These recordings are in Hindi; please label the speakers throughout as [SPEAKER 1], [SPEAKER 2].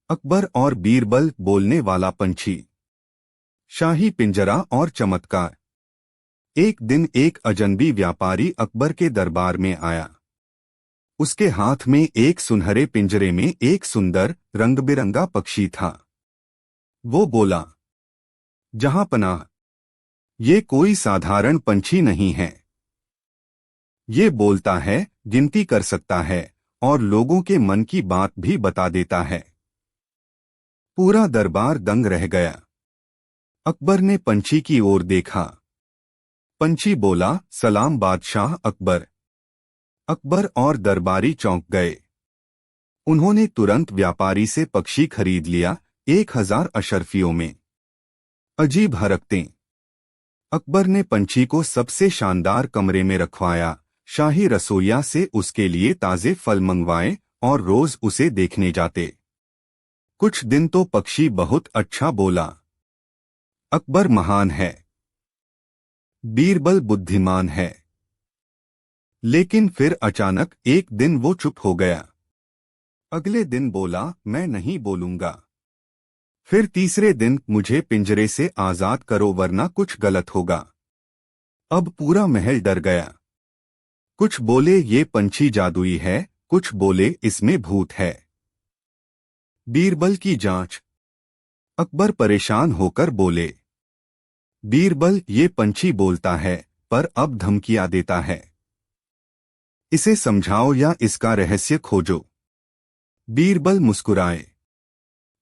[SPEAKER 1] अकबर और बीरबल बोलने वाला पंछी। शाही पिंजरा और चमत्कार। एक दिन एक अजनबी व्यापारी अकबर के दरबार में आया। उसके हाथ में एक सुनहरे पिंजरे में एक सुंदर रंग-बिरंगा पक्षी था। वो बोला, जहां पनाह, ये कोई साधारण पंछी नहीं है। ये बोलता है, गिनती कर सकता है और लोगों के मन की बात भी बता देता है। पूरा दरबार दंग रह गया। अकबर ने पंछी की ओर देखा। पंछी बोला, सलाम बादशाह अकबर। अकबर और दरबारी चौंक गए। उन्होंने तुरंत व्यापारी से पक्षी खरीद लिया, 1000 अशर्फियों में। अजीब हरकतें। अकबर ने पंछी को सबसे शानदार कमरे में रखवाया, शाही रसोइया से उसके लिए ताजे फल मंगवाए और रोज उसे देखने जाते। कुछ दिन तो पक्षी बहुत अच्छा बोला। अकबर महान है, बीरबल बुद्धिमान है। लेकिन फिर अचानक एक दिन वो चुप हो गया। अगले दिन बोला, मैं नहीं बोलूंगा। फिर तीसरे दिन, मुझे पिंजरे से आजाद करो वरना कुछ गलत होगा। अब पूरा महल डर गया। कुछ बोले ये पंछी जादुई है, कुछ बोले इसमें भूत है। बीरबल की जांच। अकबर परेशान होकर बोले, बीरबल, ये पंछी बोलता है पर अब धमकियां देता है। इसे समझाओ या इसका रहस्य खोजो। बीरबल मुस्कुराए,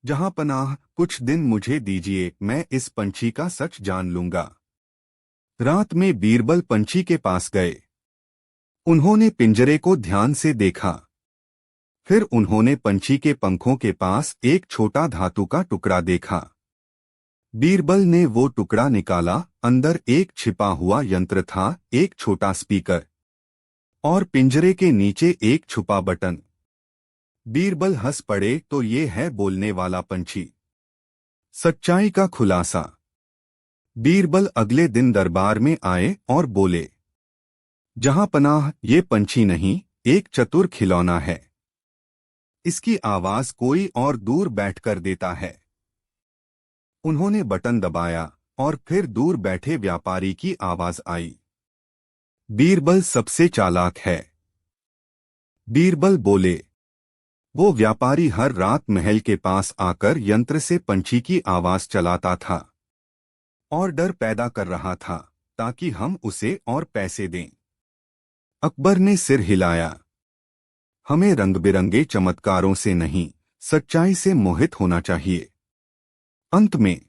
[SPEAKER 1] जहां पनाह, कुछ दिन मुझे दीजिए, मैं इस पंछी का सच जान लूंगा। रात में बीरबल पंछी के पास गए। उन्होंने पिंजरे को ध्यान से देखा। फिर उन्होंने पंछी के पंखों के पास एक छोटा धातु का टुकड़ा देखा। बीरबल ने वो टुकड़ा निकाला। अंदर एक छिपा हुआ यंत्र था, एक छोटा स्पीकर और पिंजरे के नीचे एक छुपा बटन। बीरबल हंस पड़े, तो ये है बोलने वाला पंछी। सच्चाई का खुलासा। बीरबल अगले दिन दरबार में आए और बोले, जहां पनाह, ये पंछी नहीं, एक चतुर खिलौना है। इसकी आवाज कोई और दूर बैठकर देता है। उन्होंने बटन दबाया और फिर दूर बैठे व्यापारी की आवाज आई, बीरबल सबसे चालाक है। बीरबल बोले, वो व्यापारी हर रात महल के पास आकर यंत्र से पंछी की आवाज चलाता था और डर पैदा कर रहा था ताकि हम उसे और पैसे दें। अकबर ने सिर हिलाया। हमें रंग-बिरंगे चमत्कारों से नहीं, सच्चाई से मोहित होना चाहिए। अंत में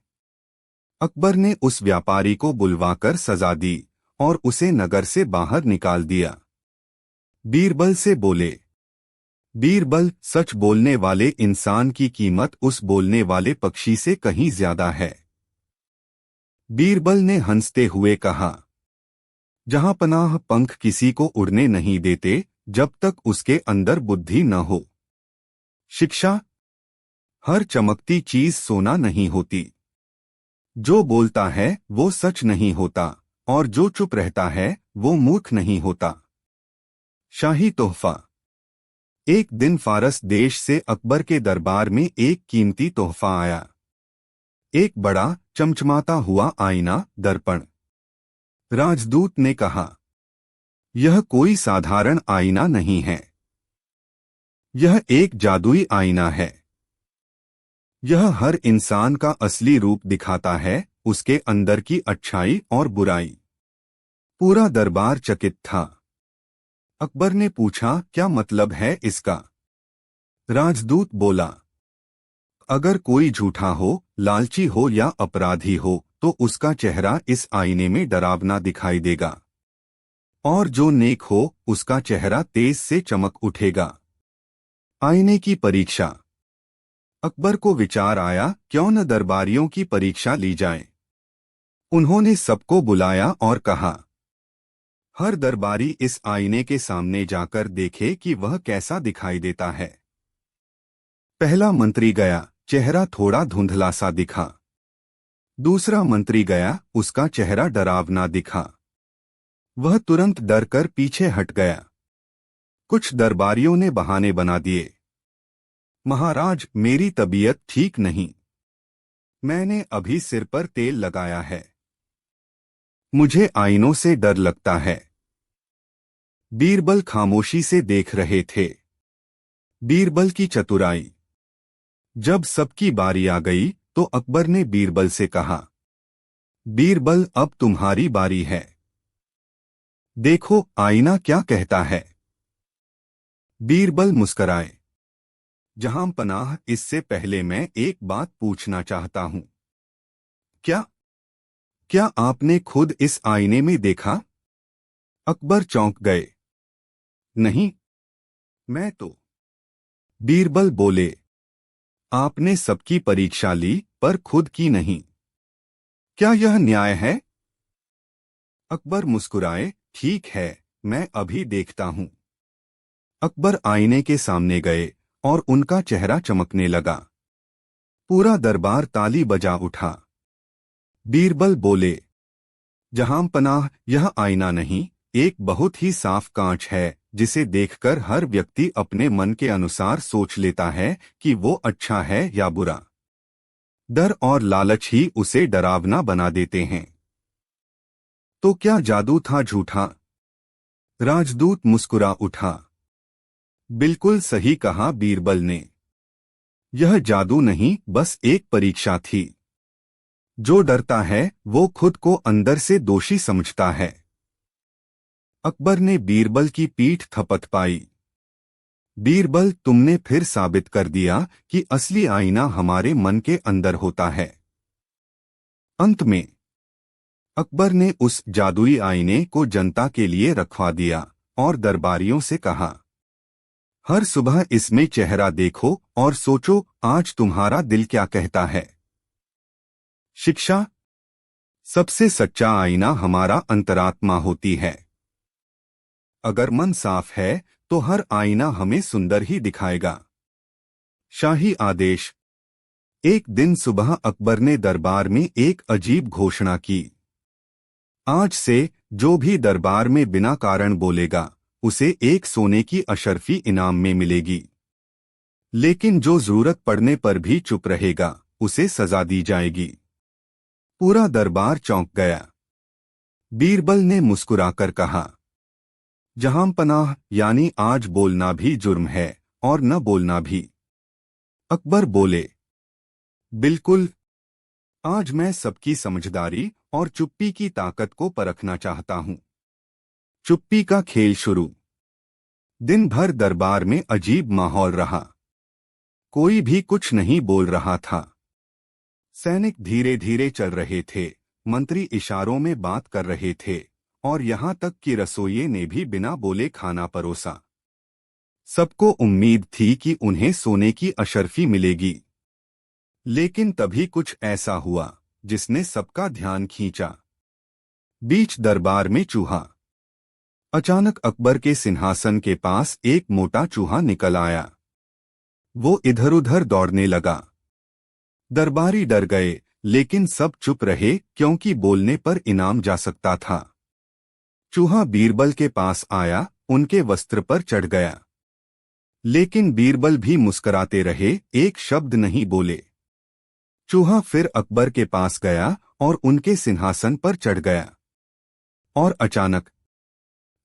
[SPEAKER 1] अकबर ने उस व्यापारी को बुलवाकर सजा दी और उसे नगर से बाहर निकाल दिया। बीरबल से बोले, बीरबल, सच बोलने वाले इंसान की कीमत उस बोलने वाले पक्षी से कहीं ज्यादा है। बीरबल ने हंसते हुए कहा, जहां पनाह, पंख किसी को उड़ने नहीं देते जब तक उसके अंदर बुद्धि न हो। शिक्षा। हर चमकती चीज सोना नहीं होती। जो बोलता है वो सच नहीं होता और जो चुप रहता है वो मूर्ख नहीं होता। शाही तोहफा। एक दिन फारस देश से अकबर के दरबार में एक कीमती तोहफा आया। एक बड़ा चमचमाता हुआ आईना, दर्पण। राजदूत ने कहा, यह कोई साधारण आईना नहीं है। यह एक जादुई आईना है। यह हर इंसान का असली रूप दिखाता है, उसके अंदर की अच्छाई और बुराई। पूरा दरबार चकित था। अकबर ने पूछा, क्या मतलब है इसका? राजदूत बोला, अगर कोई झूठा हो, लालची हो या अपराधी हो तो उसका चेहरा इस आईने में डरावना दिखाई देगा, और जो नेक हो उसका चेहरा तेज से चमक उठेगा। आईने की परीक्षा। अकबर को विचार आया, क्यों न दरबारियों की परीक्षा ली जाए। उन्होंने सबको बुलाया और कहा, हर दरबारी इस आईने के सामने जाकर देखे कि वह कैसा दिखाई देता है। पहला मंत्री गया, चेहरा थोड़ा धुंधला सा दिखा। दूसरा मंत्री गया, उसका चेहरा डरावना दिखा। वह तुरंत डर कर पीछे हट गया। कुछ दरबारियों ने बहाने बना दिए। महाराज, मेरी तबीयत ठीक नहीं। मैंने अभी सिर पर तेल लगाया है। मुझे आईनों से डर लगता है। बीरबल खामोशी से देख रहे थे। बीरबल की चतुराई। जब सबकी बारी आ गई तो अकबर ने बीरबल से कहा, बीरबल, अब तुम्हारी बारी है। देखो आईना क्या कहता है। बीरबल मुस्कराए। जहां पनाह, इससे पहले मैं एक बात पूछना चाहता हूं। क्या क्या आपने खुद इस आईने में देखा? अकबर चौंक गए। नहीं, मैं तो। बीरबल बोले, आपने सबकी परीक्षा ली पर खुद की नहीं। क्या यह न्याय है? अकबर मुस्कुराए। ठीक है, मैं अभी देखता हूं। अकबर आईने के सामने गए और उनका चेहरा चमकने लगा। पूरा दरबार ताली बजा उठा। बीरबल बोले, जहां पनाह, यह आईना नहीं, एक बहुत ही साफ कांच है जिसे देखकर हर व्यक्ति अपने मन के अनुसार सोच लेता है कि वो अच्छा है या बुरा। डर और लालच ही उसे डरावना बना देते हैं। तो क्या जादू था झूठा? राजदूत मुस्कुरा उठा। बिल्कुल सही कहा बीरबल ने। यह जादू नहीं, बस एक परीक्षा थी। जो डरता है वो खुद को अंदर से दोषी समझता है। अकबर ने बीरबल की पीठ थपथपाई। बीरबल, तुमने फिर साबित कर दिया कि असली आईना हमारे मन के अंदर होता है। अंत में अकबर ने उस जादुई आईने को जनता के लिए रखवा दिया और दरबारियों से कहा, हर सुबह इसमें चेहरा देखो और सोचो आज तुम्हारा दिल क्या कहता है। शिक्षा। सबसे सच्चा आईना हमारा अंतरात्मा होती है। अगर मन साफ है तो हर आईना हमें सुंदर ही दिखाएगा। शाही आदेश। एक दिन सुबह अकबर ने दरबार में एक अजीब घोषणा की। आज से जो भी दरबार में बिना कारण बोलेगा उसे एक सोने की अशर्फी इनाम में मिलेगी। लेकिन जो जरूरत पड़ने पर भी चुप रहेगा उसे सजा दी जाएगी। पूरा दरबार चौंक गया। बीरबल ने मुस्कुराकर कहा, जहां पनाह, यानी आज बोलना भी जुर्म है और न बोलना भी। अकबर बोले, बिल्कुल। आज मैं सबकी समझदारी और चुप्पी की ताकत को परखना चाहता हूं। चुप्पी का खेल शुरू। दिन भर दरबार में अजीब माहौल रहा। कोई भी कुछ नहीं बोल रहा था। सैनिक धीरे धीरे चल रहे थे, मंत्री इशारों में बात कर रहे थे और यहां तक कि रसोइये ने भी बिना बोले खाना परोसा। सबको उम्मीद थी कि उन्हें सोने की अशर्फी मिलेगी। लेकिन तभी कुछ ऐसा हुआ जिसने सबका ध्यान खींचा। बीच दरबार में चूहा। अचानक अकबर के सिंहासन के पास एक मोटा चूहा निकल आया। वो इधर उधर दौड़ने लगा। दरबारी डर गए, लेकिन सब चुप रहे क्योंकि बोलने पर इनाम जा सकता था। चूहा बीरबल के पास आया, उनके वस्त्र पर चढ़ गया। लेकिन बीरबल भी मुस्कुराते रहे, एक शब्द नहीं बोले। चूहा फिर अकबर के पास गया और उनके सिंहासन पर चढ़ गया। और अचानक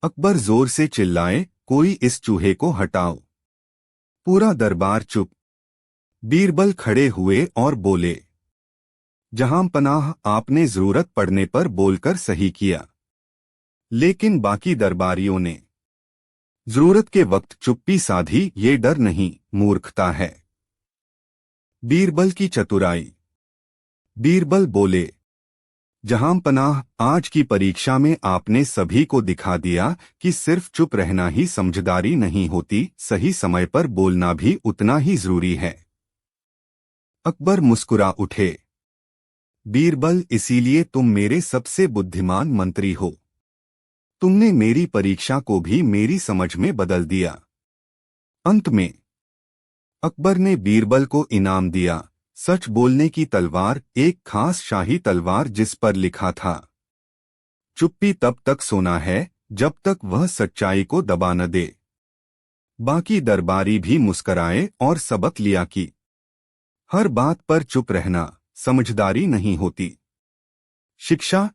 [SPEAKER 1] अकबर जोर से चिल्लाए, कोई इस चूहे को हटाओ। पूरा दरबार चुप। बीरबल खड़े हुए और बोले, जहां पनाह, आपने जरूरत पड़ने पर बोलकर सही किया। लेकिन बाकी दरबारियों ने जरूरत के वक्त चुप्पी साधी। ये डर नहीं, मूर्खता है। बीरबल की चतुराई। बीरबल बोले, जहां पनाह, आज की परीक्षा में आपने सभी को दिखा दिया कि सिर्फ चुप रहना ही समझदारी नहीं होती, सही समय पर बोलना भी उतना ही जरूरी है। अकबर मुस्कुरा उठे। बीरबल, इसीलिए तुम मेरे सबसे बुद्धिमान मंत्री हो। तुमने मेरी परीक्षा को भी मेरी समझ में बदल दिया। अंत में अकबर ने बीरबल को इनाम दिया, सच बोलने की तलवार, एक खास शाही तलवार जिस पर लिखा था, चुप्पी तब तक सोना है जब तक वह सच्चाई को दबा न दे। बाकी दरबारी भी मुस्कराए और सबक लिया कि हर बात पर चुप रहना समझदारी नहीं होती। शिक्षा,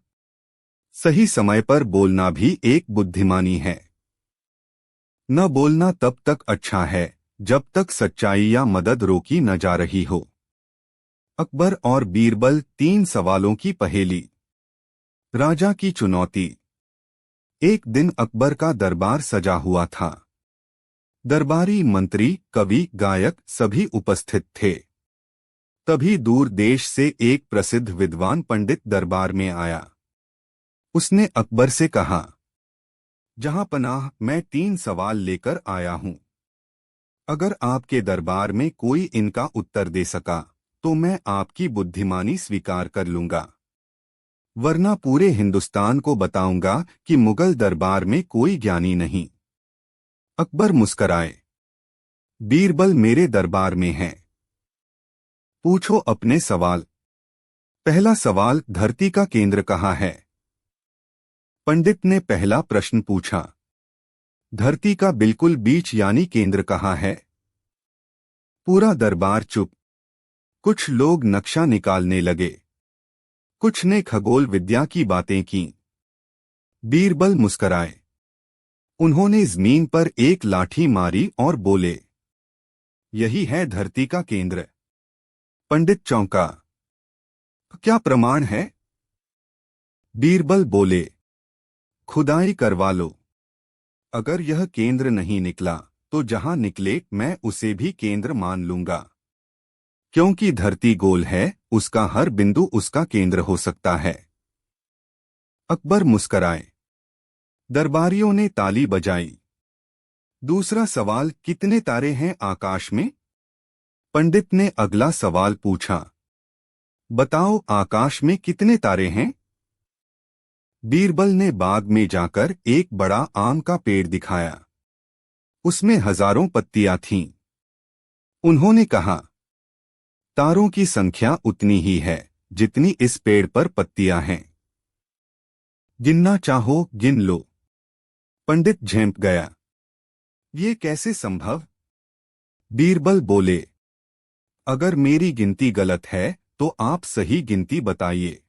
[SPEAKER 1] सही समय पर बोलना भी एक बुद्धिमानी है। न बोलना तब तक अच्छा है जब तक सच्चाई या मदद रोकी न जा रही हो। अकबर और बीरबल 3 सवालों की पहेली। राजा की चुनौती। एक दिन अकबर का दरबार सजा हुआ था। दरबारी, मंत्री, कवि, गायक सभी उपस्थित थे। तभी दूर देश से एक प्रसिद्ध विद्वान पंडित दरबार में आया। उसने अकबर से कहा, जहां पनाह, मैं 3 सवाल लेकर आया हूं। अगर आपके दरबार में कोई इनका उत्तर दे सका तो मैं आपकी बुद्धिमानी स्वीकार कर लूंगा, वरना पूरे हिंदुस्तान को बताऊंगा कि मुगल दरबार में कोई ज्ञानी नहीं। अकबर मुस्कराए। बीरबल मेरे दरबार में है, पूछो अपने सवाल। पहला सवाल, धरती का केंद्र कहाँ है? पंडित ने पहला प्रश्न पूछा। धरती का बिल्कुल बीच यानी केंद्र कहाँ है? पूरा दरबार चुप। कुछ लोग नक्शा निकालने लगे, कुछ ने खगोल विद्या की बातें की। बीरबल मुस्कराए। उन्होंने जमीन पर एक लाठी मारी और बोले, यही है धरती का केंद्र। पंडित चौंका। क्या प्रमाण है? बीरबल बोले, खुदाई करवा लो। अगर यह केंद्र नहीं निकला तो जहां निकले मैं उसे भी केंद्र मान लूंगा, क्योंकि धरती गोल है, उसका हर बिंदु उसका केंद्र हो सकता है। अकबर मुस्कराए। दरबारियों ने ताली बजाई। दूसरा सवाल, कितने तारे हैं आकाश में? पंडित ने अगला सवाल पूछा। बताओ, आकाश में कितने तारे हैं? बीरबल ने बाग में जाकर एक बड़ा आम का पेड़ दिखाया। उसमें हजारों पत्तियां थीं। उन्होंने कहा, तारों की संख्या उतनी ही है जितनी इस पेड़ पर पत्तियां हैं। गिनना चाहो गिन लो। पंडित झेंप गया। ये कैसे संभव? बीरबल बोले, अगर मेरी गिनती गलत है तो आप सही गिनती बताइए।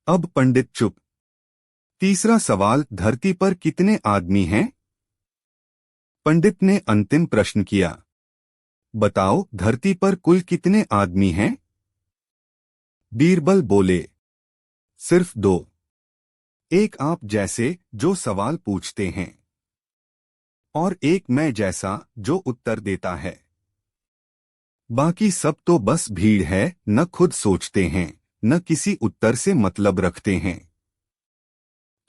[SPEAKER 1] अब पंडित चुप। तीसरा सवाल, धरती पर कितने आदमी हैं? पंडित ने अंतिम प्रश्न किया। बताओ, धरती पर कुल कितने आदमी हैं? बीरबल बोले, सिर्फ 2। एक आप जैसे जो सवाल पूछते हैं, और एक मैं जैसा जो उत्तर देता है। बाकी सब तो बस भीड़ है, न खुद सोचते हैं न किसी उत्तर से मतलब रखते हैं।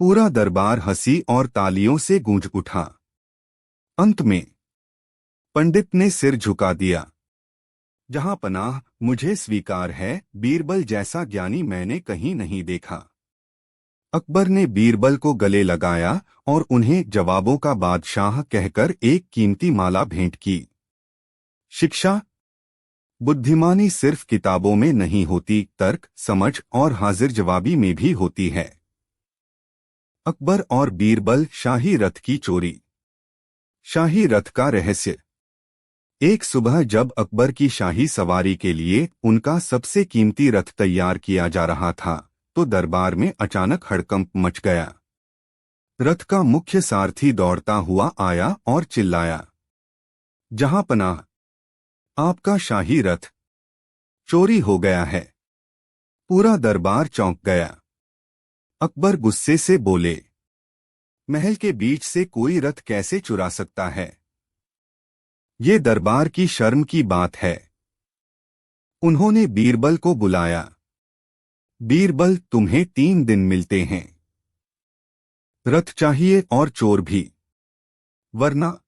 [SPEAKER 1] पूरा दरबार हंसी और तालियों से गूंज उठा। अंत में पंडित ने सिर झुका दिया। जहां पनाह, मुझे स्वीकार है, बीरबल जैसा ज्ञानी मैंने कहीं नहीं देखा। अकबर ने बीरबल को गले लगाया और उन्हें जवाबों का बादशाह कहकर एक कीमती माला भेंट की। शिक्षा, बुद्धिमानी सिर्फ किताबों में नहीं होती, तर्क, समझ और हाजिर जवाबी में भी होती है। अकबर और बीरबल, शाही रथ की चोरी। शाही रथ का रहस्य। एक सुबह जब अकबर की शाही सवारी के लिए उनका सबसे कीमती रथ तैयार किया जा रहा था तो दरबार में अचानक हड़कंप मच गया। रथ का मुख्य सारथी दौड़ता हुआ आया और चिल्लाया, जहां पनाह, आपका शाही रथ चोरी हो गया है। पूरा दरबार चौंक गया। अकबर गुस्से से बोले, महल के बीच से कोई रथ कैसे चुरा सकता है? ये दरबार की शर्म की बात है। उन्होंने बीरबल को बुलाया। बीरबल, तुम्हें 3 दिन मिलते हैं। रथ चाहिए और चोर भी, वरना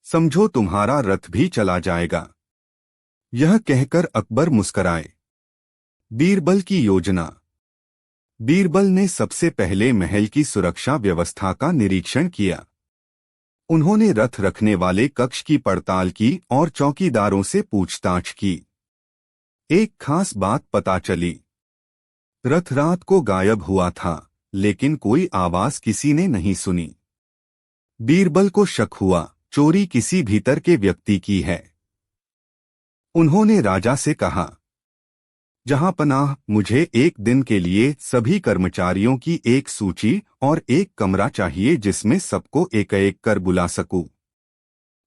[SPEAKER 1] समझो तुम्हारा रथ भी चला जाएगा। यह कहकर अकबर मुस्कराए। बीरबल की योजना। बीरबल ने सबसे पहले महल की सुरक्षा व्यवस्था का निरीक्षण किया। उन्होंने रथ रखने वाले कक्ष की पड़ताल की और चौकीदारों से पूछताछ की। एक खास बात पता चली। रथ रात को गायब हुआ था, लेकिन कोई आवाज किसी ने नहीं सुनी। बीरबल को शक हुआ चोरी किसी भीतर के व्यक्ति की है। उन्होंने राजा से कहा, जहांपनाह, मुझे एक दिन के लिए सभी कर्मचारियों की एक सूची और एक कमरा चाहिए जिसमें सबको एक एक कर बुला सकूं।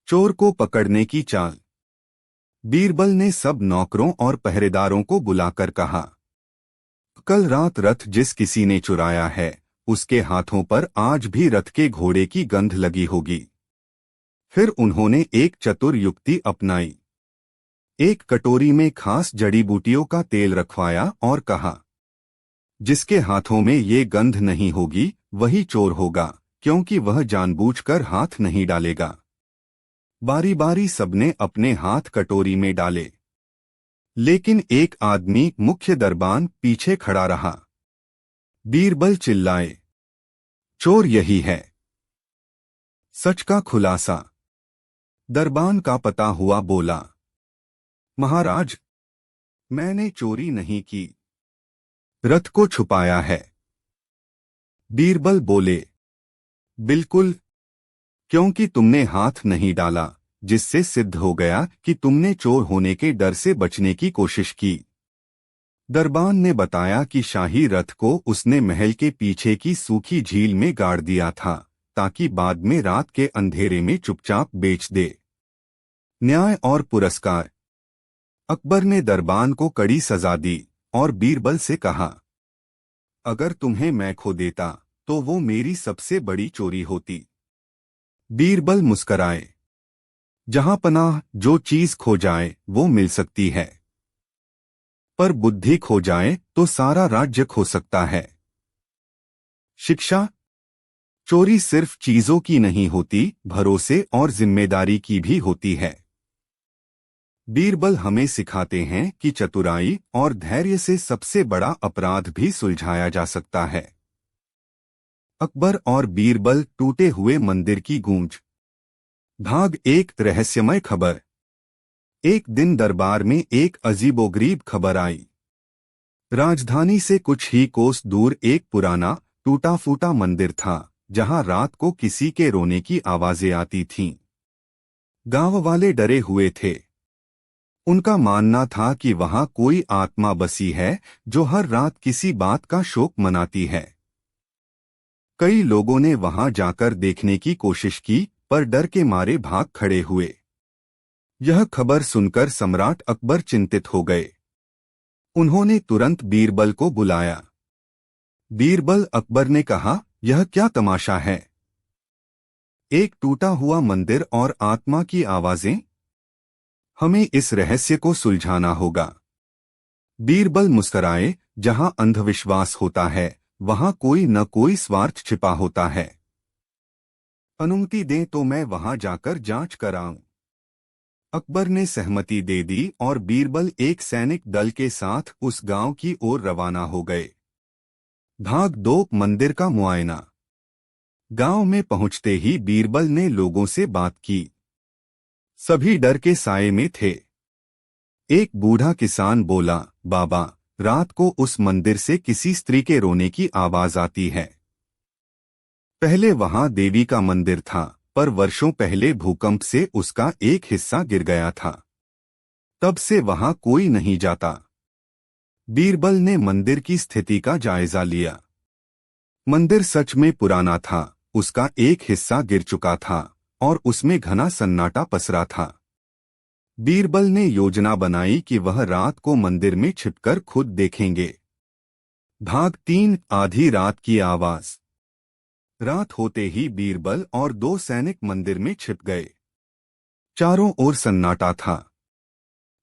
[SPEAKER 1] चोर को पकड़ने की चाल। बीरबल ने सब नौकरों और पहरेदारों को बुलाकर कहा, कल रात रथ जिस किसी ने चुराया है उसके हाथों पर आज भी रथ के घोड़े की गंध लगी होगी। फिर उन्होंने एक चतुर युक्ति अपनाई। एक कटोरी में खास जड़ी बूटियों का तेल रखवाया और कहा, जिसके हाथों में ये गंध नहीं होगी वही चोर होगा, क्योंकि वह जानबूझकर हाथ नहीं डालेगा। बारी बारी सबने अपने हाथ कटोरी में डाले, लेकिन एक आदमी मुख्य दरबान पीछे खड़ा रहा। बीरबल चिल्लाए, चोर यही है। सच का खुलासा। दरबान का पता हुआ बोला, महाराज, मैंने चोरी नहीं की, रथ को छुपाया है। बीरबल बोले, बिल्कुल, क्योंकि तुमने हाथ नहीं डाला, जिससे सिद्ध हो गया कि तुमने चोर होने के डर से बचने की कोशिश की। दरबान ने बताया कि शाही रथ को उसने महल के पीछे की सूखी झील में गाड़ दिया था, ताकि बाद में रात के अंधेरे में चुपचाप बेच दे। न्याय और पुरस्कार। अकबर ने दरबान को कड़ी सजा दी और बीरबल से कहा, अगर तुम्हें मैं खो देता तो वो मेरी सबसे बड़ी चोरी होती। बीरबल मुस्कराए, जहां पनाह, जो चीज खो जाए वो मिल सकती है, पर बुद्धि खो जाए तो सारा राज्य खो सकता है। शिक्षा। चोरी सिर्फ चीजों की नहीं होती, भरोसे और जिम्मेदारी की भी होती है। बीरबल हमें सिखाते हैं कि चतुराई और धैर्य से सबसे बड़ा अपराध भी सुलझाया जा सकता है। अकबर और बीरबल, टूटे हुए मंदिर की गूंज। भाग एक, रहस्यमय खबर। एक दिन दरबार में एक अजीबोगरीब खबर आई। राजधानी से कुछ ही कोस दूर एक पुराना टूटा फूटा मंदिर था, जहां रात को किसी के रोने की आवाजें आती थीं। गांव वाले डरे हुए थे। उनका मानना था कि वहां कोई आत्मा बसी है जो हर रात किसी बात का शोक मनाती है। कई लोगों ने वहां जाकर देखने की कोशिश की, पर डर के मारे भाग खड़े हुए। यह खबर सुनकर सम्राट अकबर चिंतित हो गए। उन्होंने तुरंत बीरबल को बुलाया। बीरबल, अकबर ने कहा, यह क्या तमाशा है? एक टूटा हुआ मंदिर और आत्मा की आवाजें? हमें इस रहस्य को सुलझाना होगा। बीरबल मुस्कराए, जहां अंधविश्वास होता है वहां कोई न कोई स्वार्थ छिपा होता है। अनुमति दें तो मैं वहां जाकर जांच कराऊं। अकबर ने सहमति दे दी और बीरबल एक सैनिक दल के साथ उस गांव की ओर रवाना हो गए। भाग 2, मंदिर का मुआयना। गांव में पहुंचते ही बीरबल ने लोगों से बात की। सभी डर के साए में थे। एक बूढ़ा किसान बोला, बाबा, रात को उस मंदिर से किसी स्त्री के रोने की आवाज आती है। पहले वहां देवी का मंदिर था, पर वर्षों पहले भूकंप से उसका एक हिस्सा गिर गया था। तब से वहां कोई नहीं जाता। बीरबल ने मंदिर की स्थिति का जायजा लिया। मंदिर सच में पुराना था, उसका एक हिस्सा गिर चुका था और उसमें घना सन्नाटा पसरा था। बीरबल ने योजना बनाई कि वह रात को मंदिर में छिपकर खुद देखेंगे। भाग 3, आधी रात की आवाज। रात होते ही बीरबल और 2 सैनिक मंदिर में छिप गए। चारों ओर सन्नाटा था।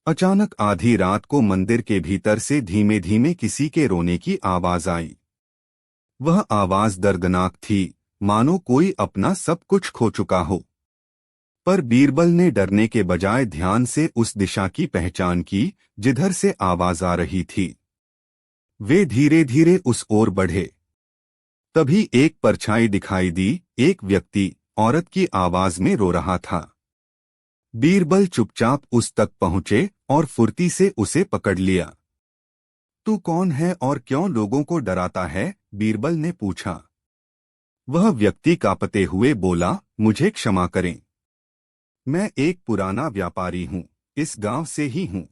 [SPEAKER 1] अचानक आधी रात को मंदिर के भीतर से धीमे धीमे किसी के रोने की आवाज आई। वह आवाज दर्दनाक थी, मानो कोई अपना सब कुछ खो चुका हो। पर बीरबल ने डरने के बजाय ध्यान से उस दिशा की पहचान की जिधर से आवाज आ रही थी। वे धीरे धीरे उस ओर बढ़े। तभी एक परछाई दिखाई दी। एक व्यक्ति औरत की आवाज में रो रहा था। बीरबल चुपचाप उस तक पहुंचे और फुर्ती से उसे पकड़ लिया। तू कौन है और क्यों लोगों को डराता है? बीरबल ने पूछा। वह व्यक्ति कांपते हुए बोला, मुझे क्षमा करें, मैं एक पुराना व्यापारी हूँ, इस गांव से ही हूँ।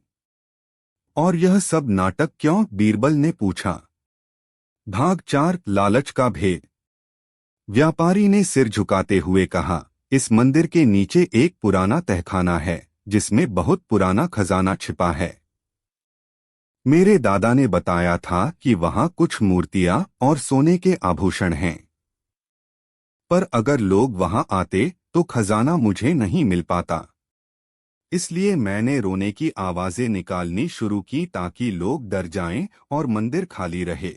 [SPEAKER 1] और यह सब नाटक क्यों? बीरबल ने पूछा। भाग 4 लालच का भेद। व्यापारी ने सिर झुकाते हुए कहा, इस मंदिर के नीचे एक पुराना तहखाना है जिसमें बहुत पुराना खजाना छिपा है। मेरे दादा ने बताया था कि वहां कुछ मूर्तियां और सोने के आभूषण हैं। पर अगर लोग वहां आते तो खजाना मुझे नहीं मिल पाता। इसलिए मैंने रोने की आवाजें निकालनी शुरू की ताकि लोग डर जाएं और मंदिर खाली रहे।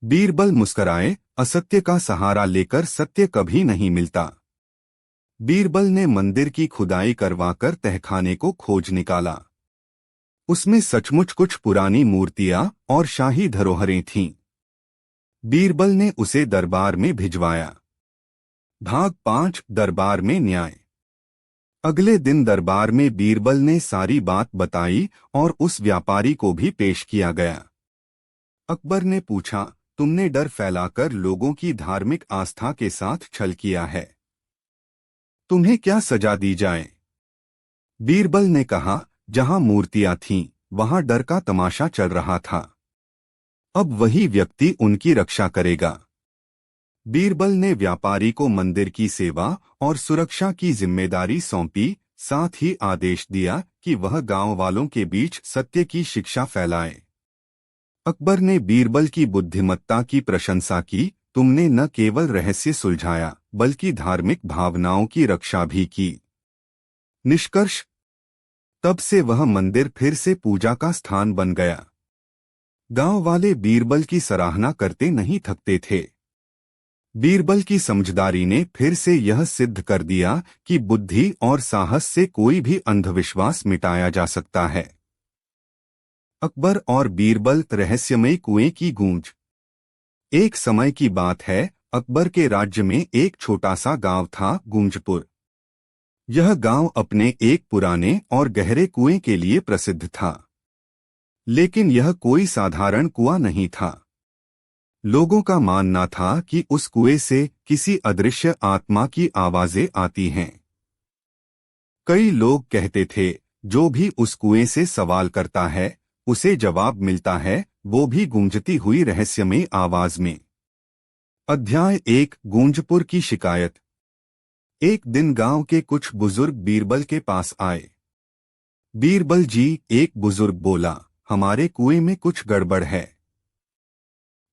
[SPEAKER 1] बीरबल मुस्कराए, असत्य का सहारा लेकर सत्य कभी नहीं मिलता। बीरबल ने मंदिर की खुदाई करवाकर तहखाने को खोज निकाला। उसमें सचमुच कुछ पुरानी मूर्तियां और शाही धरोहरें थीं। बीरबल ने उसे दरबार में भिजवाया। भाग 5 दरबार में न्याय। अगले दिन दरबार में बीरबल ने सारी बात बताई और उस व्यापारी को भी पेश किया गया। अकबर ने पूछा, तुमने डर फैलाकर लोगों की धार्मिक आस्था के साथ छल किया है। तुम्हें क्या सजा दी जाए? बीरबल ने कहा, जहां मूर्तियां थीं, वहां डर का तमाशा चल रहा था। अब वही व्यक्ति उनकी रक्षा करेगा। बीरबल ने व्यापारी को मंदिर की सेवा और सुरक्षा की जिम्मेदारी सौंपी, साथ ही आदेश दिया कि वह गांव वालों के बीच सत्य की शिक्षा फैलाए। अकबर ने बीरबल की बुद्धिमत्ता की प्रशंसा की। तुमने न केवल रहस्य सुलझाया बल्कि धार्मिक भावनाओं की रक्षा भी की। निष्कर्ष, तब से वह मंदिर फिर से पूजा का स्थान बन गया। गांव वाले बीरबल की सराहना करते नहीं थकते थे। बीरबल की समझदारी ने फिर से यह सिद्ध कर दिया कि बुद्धि और साहस से कोई भी अंधविश्वास मिटाया जा सकता है। अकबर और बीरबल, रहस्यमय कुएं की गूंज। एक समय की बात है, अकबर के राज्य में एक छोटा सा गांव था, गूंजपुर। यह गांव अपने एक पुराने और गहरे कुएं के लिए प्रसिद्ध था। लेकिन यह कोई साधारण कुआं नहीं था। लोगों का मानना था कि उस कुएं से किसी अदृश्य आत्मा की आवाजें आती हैं। कई लोग कहते थे, जो भी उस कुएं से सवाल करता है उसे जवाब मिलता है, वो भी गूंजती हुई रहस्यमय आवाज में। अध्याय 1 गूंजपुर की शिकायत। एक दिन गांव के कुछ बुजुर्ग बीरबल के पास आए। बीरबल जी, एक बुजुर्ग बोला, हमारे कुएं में कुछ गड़बड़ है।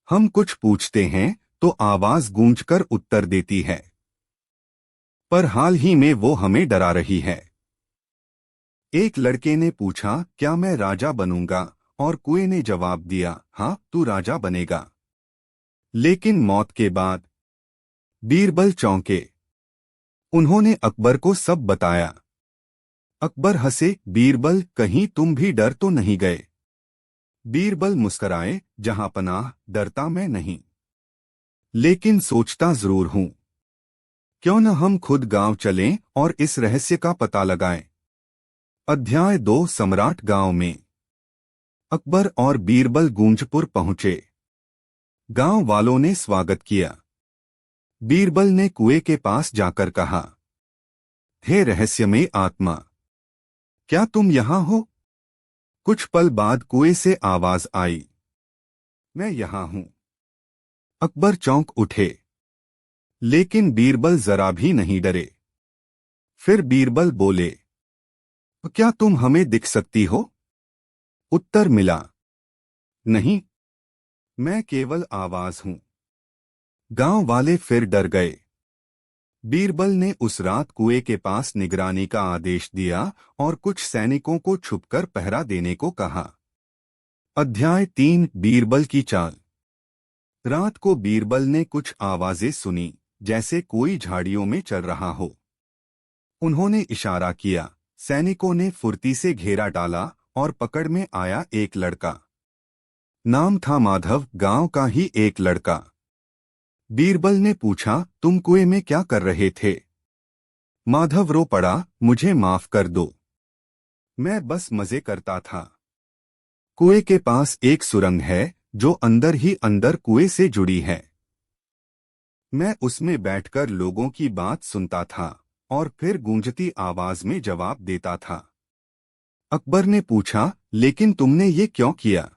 [SPEAKER 1] हम कुछ पूछते हैं तो आवाज गूंजकर उत्तर देती है, पर हाल ही में वो हमें डरा रही है। एक लड़के ने पूछा, क्या मैं राजा बनूंगा? और कुएं ने जवाब दिया, हाँ, तू राजा बनेगा, लेकिन मौत के बाद। बीरबल चौंके। उन्होंने अकबर को सब बताया। अकबर हंसे। बीरबल, कहीं तुम भी डर तो नहीं गए? बीरबल मुस्कराए, जहां पनाह, डरता मैं नहीं, लेकिन सोचता जरूर हूं। क्यों न हम खुद गांव चलें और इस रहस्य का पता लगाएं। अध्याय 2 सम्राट गांव में। अकबर और बीरबल गूंजपुर पहुंचे। गांव वालों ने स्वागत किया। बीरबल ने कुएं के पास जाकर कहा, हे रहस्यमय आत्मा, क्या तुम यहां हो? कुछ पल बाद कुएं से आवाज आई, मैं यहां हूं। अकबर चौंक उठे, लेकिन बीरबल जरा भी नहीं डरे। फिर बीरबल बोले, क्या तुम हमें दिख सकती हो? उत्तर मिला, नहीं, मैं केवल आवाज हूं। गांव वाले फिर डर गए। बीरबल ने उस रात कुएं के पास निगरानी का आदेश दिया और कुछ सैनिकों को छुपकर पहरा देने को कहा। अध्याय 3 बीरबल की चाल। रात को बीरबल ने कुछ आवाजें सुनी, जैसे कोई झाड़ियों में चल रहा हो। उन्होंने इशारा किया। सैनिकों ने फुर्ती से घेरा डाला और पकड़ में आया एक लड़का। नाम था माधव, गांव का ही एक लड़का। बीरबल ने पूछा, तुम कुएं में क्या कर रहे थे? माधव रो पड़ा, मुझे माफ कर दो, मैं बस मजे करता था। कुएं के पास एक सुरंग है जो अंदर ही अंदर कुएं से जुड़ी है। मैं उसमें बैठकर लोगों की बात सुनता था और फिर गूंजती आवाज में जवाब देता था। अकबर ने पूछा, लेकिन तुमने ये क्यों किया?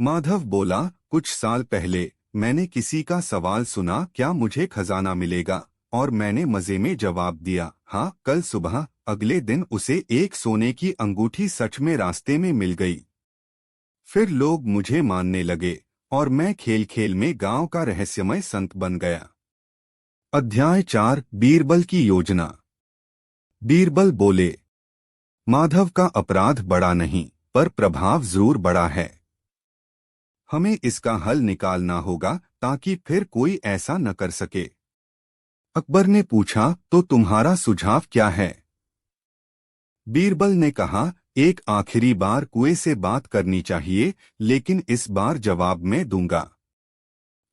[SPEAKER 1] माधव बोला, कुछ साल पहले मैंने किसी का सवाल सुना, क्या मुझे खजाना मिलेगा? और मैंने मजे में जवाब दिया, हाँ। कल सुबह अगले दिन उसे एक सोने की अंगूठी सच में रास्ते में मिल गई। फिर लोग मुझे मानने लगे और मैं खेल खेल में गांव का रहस्यमय संत बन गया। अध्याय 4, बीरबल की योजना। बीरबल बोले, माधव का अपराध बड़ा नहीं, पर प्रभाव जरूर बड़ा है। हमें इसका हल निकालना होगा ताकि फिर कोई ऐसा न कर सके। अकबर ने पूछा, तो तुम्हारा सुझाव क्या है? बीरबल ने कहा, एक आखिरी बार कुएं से बात करनी चाहिए, लेकिन इस बार जवाब मैं दूंगा।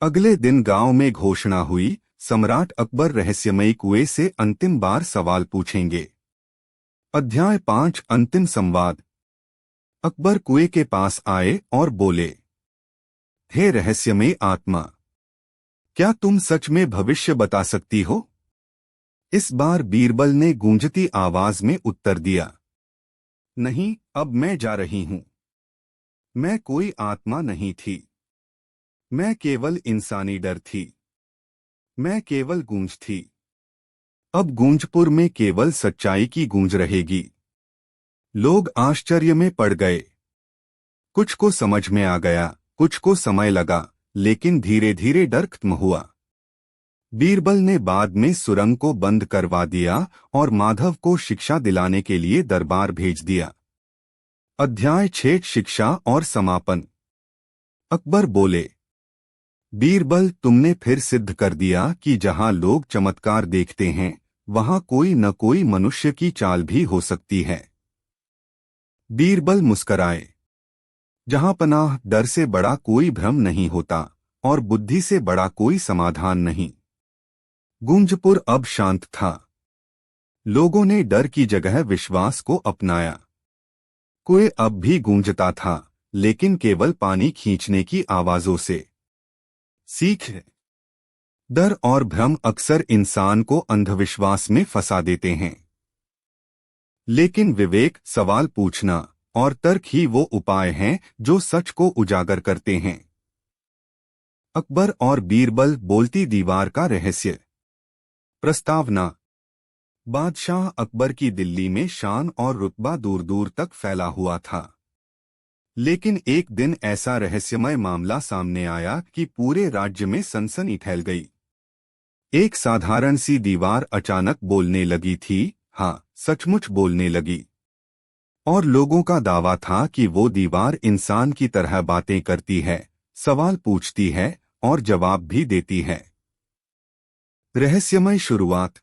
[SPEAKER 1] अगले दिन गांव में घोषणा हुई, सम्राट अकबर रहस्यमयी कुएं से अंतिम बार सवाल पूछेंगे। अध्याय 5, अंतिम संवाद। अकबर कुएं के पास आए और बोले, हे रहस्यमय आत्मा, क्या तुम सच में भविष्य बता सकती हो? इस बार बीरबल ने गूंजती आवाज में उत्तर दिया, नहीं, अब मैं जा रही हूं। मैं कोई आत्मा नहीं थी, मैं केवल इंसानी डर थी। मैं केवल गूंज थी। अब गूंजपुर में केवल सच्चाई की गूंज रहेगी। लोग आश्चर्य में पड़ गए। कुछ को समझ में आ गया, कुछ को समय लगा, लेकिन धीरे धीरे डर खत्म हुआ। बीरबल ने बाद में सुरंग को बंद करवा दिया और माधव को शिक्षा दिलाने के लिए दरबार भेज दिया। अध्याय 6, शिक्षा और समापन। अकबर बोले, बीरबल, तुमने फिर सिद्ध कर दिया कि जहां लोग चमत्कार देखते हैं, वहां कोई न कोई मनुष्य की चाल भी हो सकती है। बीरबल मुस्कराए। जहां पनाह डर से बड़ा कोई भ्रम नहीं होता और बुद्धि से बड़ा कोई समाधान नहीं। गूंजपुर अब शांत था। लोगों ने डर की जगह विश्वास को अपनाया। कुएं अब भी गूंजता था, लेकिन केवल पानी खींचने की आवाजों से। सीख, डर और भ्रम अक्सर इंसान को अंधविश्वास में फंसा देते हैं, लेकिन विवेक, सवाल पूछना और तर्क ही वो उपाय हैं जो सच को उजागर करते हैं। अकबर और बीरबल, बोलती दीवार का रहस्य। प्रस्तावना। बादशाह अकबर की दिल्ली में शान और रुतबा दूर दूर तक फैला हुआ था, लेकिन एक दिन ऐसा रहस्यमय मामला सामने आया कि पूरे राज्य में सनसनी फैल गई। एक साधारण सी दीवार अचानक बोलने लगी थी, हाँ, सचमुच बोलने लगी। और लोगों का दावा था कि वो दीवार इंसान की तरह बातें करती है, सवाल पूछती है और जवाब भी देती है। रहस्यमय शुरुआत।